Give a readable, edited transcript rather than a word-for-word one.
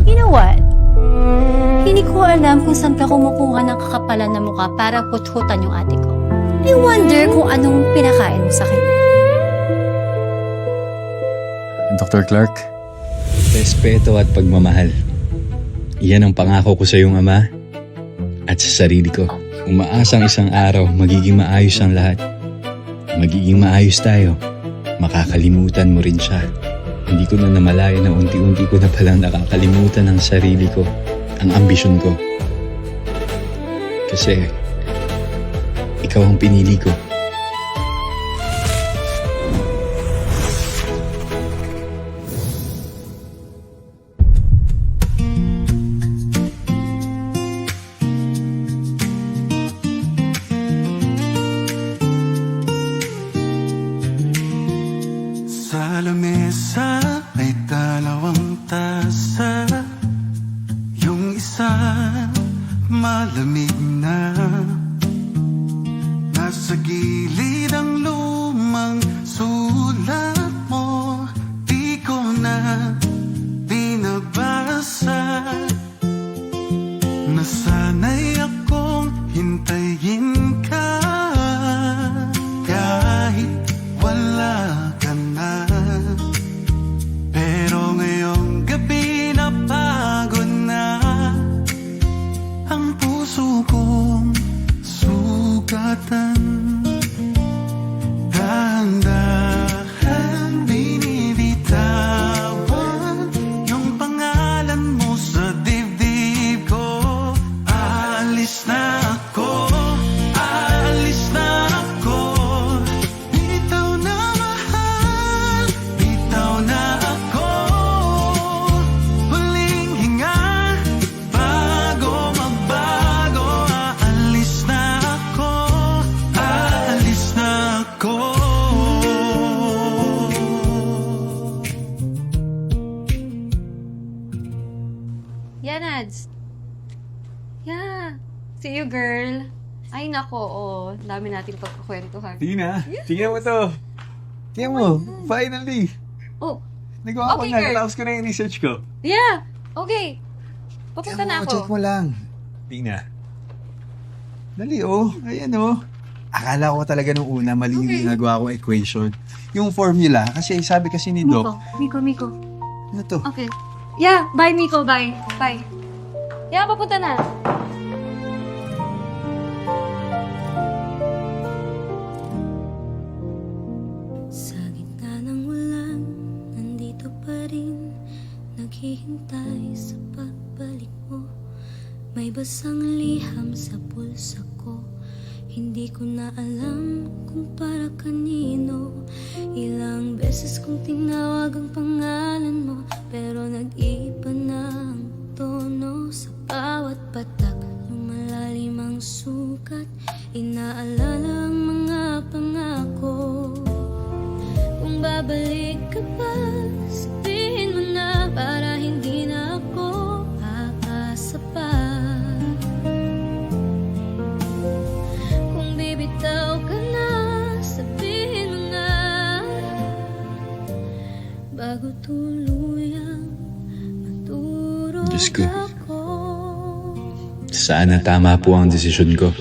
You know what? Hindi ko alam kung saan ka kumukuha ng kakapalan na mukha para puthutan yung ate ko. I wonder kung anong pinakain mo sa kanya. Dr. Clark, respeto at pagmamahal. Iyan ang pangako ko sa iyong ama at sa sarili ko. Umaasang isang araw, magiging maayos ang lahat. Magiging maayos tayo. Makakalimutan mo rin siya. Hindi ko na namalaya na unti-unti ko na palang nakakalimutan ang sarili ko, ang ambisyon ko. Kasi, ikaw ang pinili ko. Sa lamesa ay dalawang tasa. Yung isa malamig na. Nasa gilid ang lumang sulat mo. Di ko na binabasa. Nasanay akong hintayin ka kahit wala ka na. Pero ngayong gabi napagod na ang puso kong sugatan. Dahan-dahan binibitawan yung pangalan mo sa dibdib ko. Aalis na ako, aalis na ako. Bitaw na mahal, bitaw na ako. Huling hinga, bago magbago. Aalis na ako, aalis na ako. Yeah, Nads. Yeah. See you, girl. Ay, nako, dami nating pagkakwentuhan. Tina, tingnan mo to. Tingnan mo, finally. Oh, Nagawa ko Okay, na, girl. natapos ko na yung research ko. yeah. Okay. Papunta na Check ako. mo lang. Tina. Dali ayan Akala ko talaga nung una, mali yung Okay. ginagawa kong equation. Yung formula, kasi sabi kasi ni Doc, Miko. ano to? Okay. Yeah, bye, Miko. Bye. Bye. Yeah, papunta na. Sa gitna ng ulan, nandito pa rin, naghihintay sa pagbalik mo. May basang liham sa bulsa ko, hindi ko na alam kung para kanino. Ilang beses kong tinawag ang pangalan mo, pero nag-iba na ang tono sa bawat patak. Lumalalim ang sukat, inaalala ang mga pangako. Kung babalik ka pa, sabihin mo na para hindi na ako aasa pa. Kung bibitaw ka na, sabihin mo na bago tuluyang maturog Diyos ko. ako. Sana tama po ang desisyon ko.